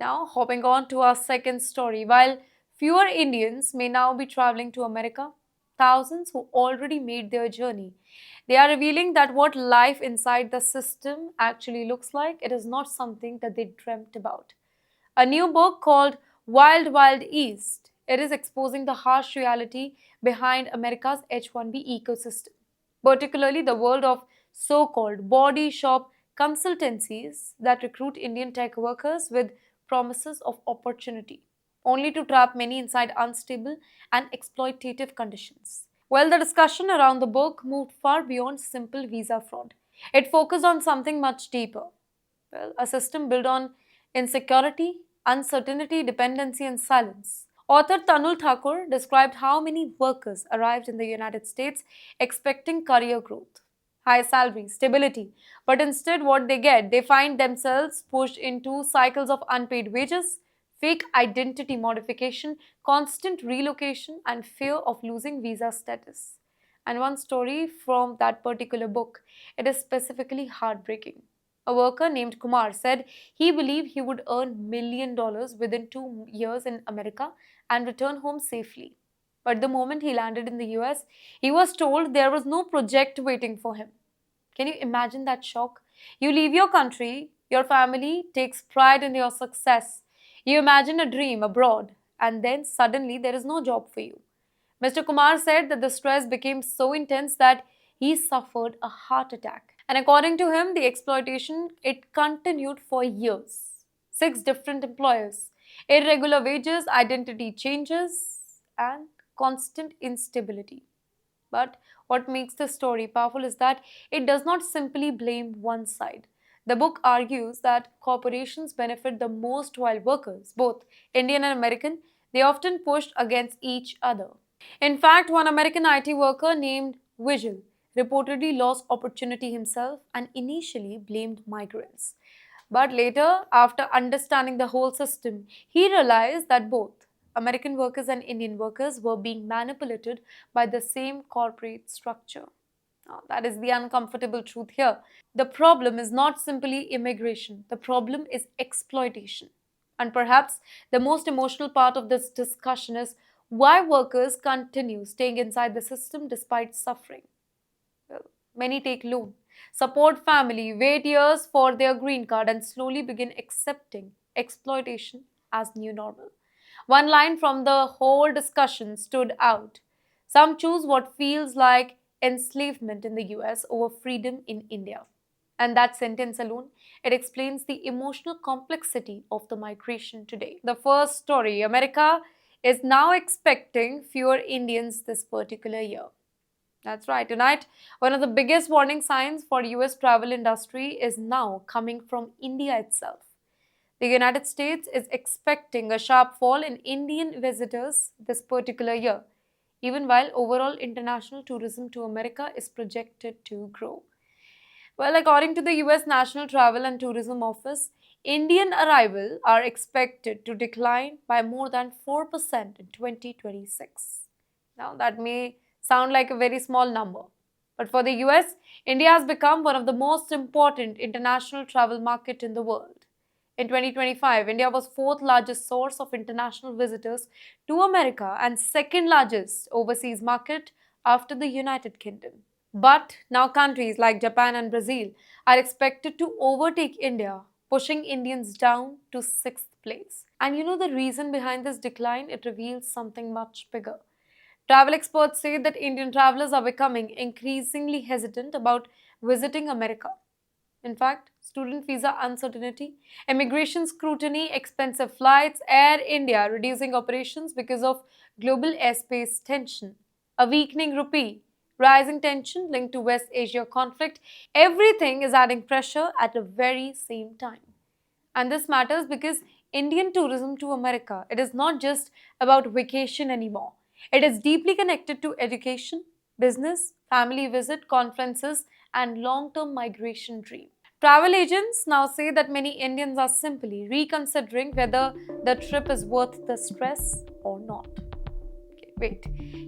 Now, hopping on to our second story, while fewer Indians may now be traveling to America, thousands who already made their journey, they are revealing that what life inside the system actually looks like, it is not something that they dreamt about. A new book called Wild Wild East. It is exposing the harsh reality behind America's H-1B ecosystem, particularly the world of so-called body shop consultancies that recruit Indian tech workers with promises of opportunity, only to trap many inside unstable and exploitative conditions. Well, the discussion around the book moved far beyond simple visa fraud. It focused on something much deeper. Well, a system built on insecurity, uncertainty, dependency, and silence. Author Tanul Thakur described how many workers arrived in the United States expecting career growth, high salary, stability, but instead, what they get, they find themselves pushed into cycles of unpaid wages, fake identity modification, constant relocation, and fear of losing visa status. And one story from that particular book, it is specifically heartbreaking. A worker named Kumar said he believed he would earn $1 million within 2 years in America and return home safely. But the moment he landed in the US, he was told there was no project waiting for him. Can you imagine that shock? You leave your country, your family takes pride in your success. You imagine a dream abroad, and then suddenly there is no job for you. Mr. Kumar said that the stress became so intense that he suffered a heart attack. And according to him, the exploitation it continued for years. 6 different employers, irregular wages, identity changes, and constant instability. But what makes this story powerful is that it does not simply blame one side. The book argues that corporations benefit the most while workers, both Indian and American, they often pushed against each other. In fact, one American IT worker named Vigil reportedly lost opportunity himself and initially blamed migrants. But later, after understanding the whole system, he realized that both American workers and Indian workers were being manipulated by the same corporate structure. Now, that is the uncomfortable truth here. The problem is not simply immigration, the problem is exploitation. And perhaps the most emotional part of this discussion is why workers continue staying inside the system despite suffering. Well, many take loan, support family, wait years for their green card, and slowly begin accepting exploitation as new normal. One line from the whole discussion stood out. Some choose what feels like enslavement in the US over freedom in India. And that sentence alone, it explains the emotional complexity of the migration today. The first story, America is now expecting fewer Indians this particular year. That's right. Tonight, one of the biggest warning signs for US travel industry is now coming from India itself. The United States is expecting a sharp fall in Indian visitors this particular year, even while overall international tourism to America is projected to grow. Well, according to the US National Travel and Tourism Office, Indian arrival are expected to decline by more than 4% in 2026. Now, that may sound like a very small number, but for the US, India has become one of the most important international travel market in the world. In 2025, India was fourth largest source of international visitors to America and second largest overseas market after the United Kingdom. But now countries like Japan and Brazil are expected to overtake India, pushing Indians down to sixth place. And you know the reason behind this decline? It reveals something much bigger. Travel experts say that Indian travelers are becoming increasingly hesitant about visiting America. In fact, student visa uncertainty, immigration scrutiny, expensive flights, Air India reducing operations because of global airspace tension, a weakening rupee, rising tension linked to West Asia conflict, everything is adding pressure at the very same time. And this matters because Indian tourism to America, it is not just about vacation anymore. It is deeply connected to education, business, family visit, conferences, and long-term migration dream. Travel agents now say that many Indians are simply reconsidering whether the trip is worth the stress or not. Okay, wait,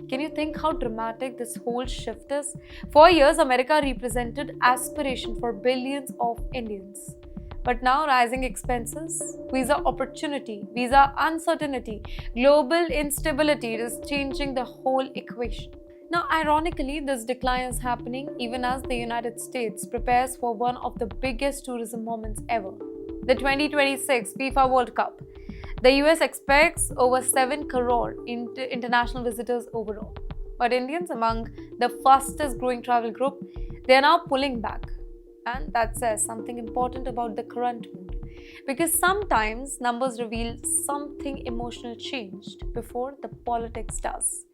can you think how dramatic this whole shift is? For years, America represented aspiration for billions of Indians. But now, rising expenses, visa opportunity, visa uncertainty, global instability is changing the whole equation. Now, ironically, this decline is happening even as the United States prepares for one of the biggest tourism moments ever, the 2026 FIFA World Cup. The US expects over 7 crore international visitors overall. But Indians, among the fastest growing travel group, they are now pulling back. And that says something important about the current mood. Because sometimes numbers reveal something emotional changed before the politics does.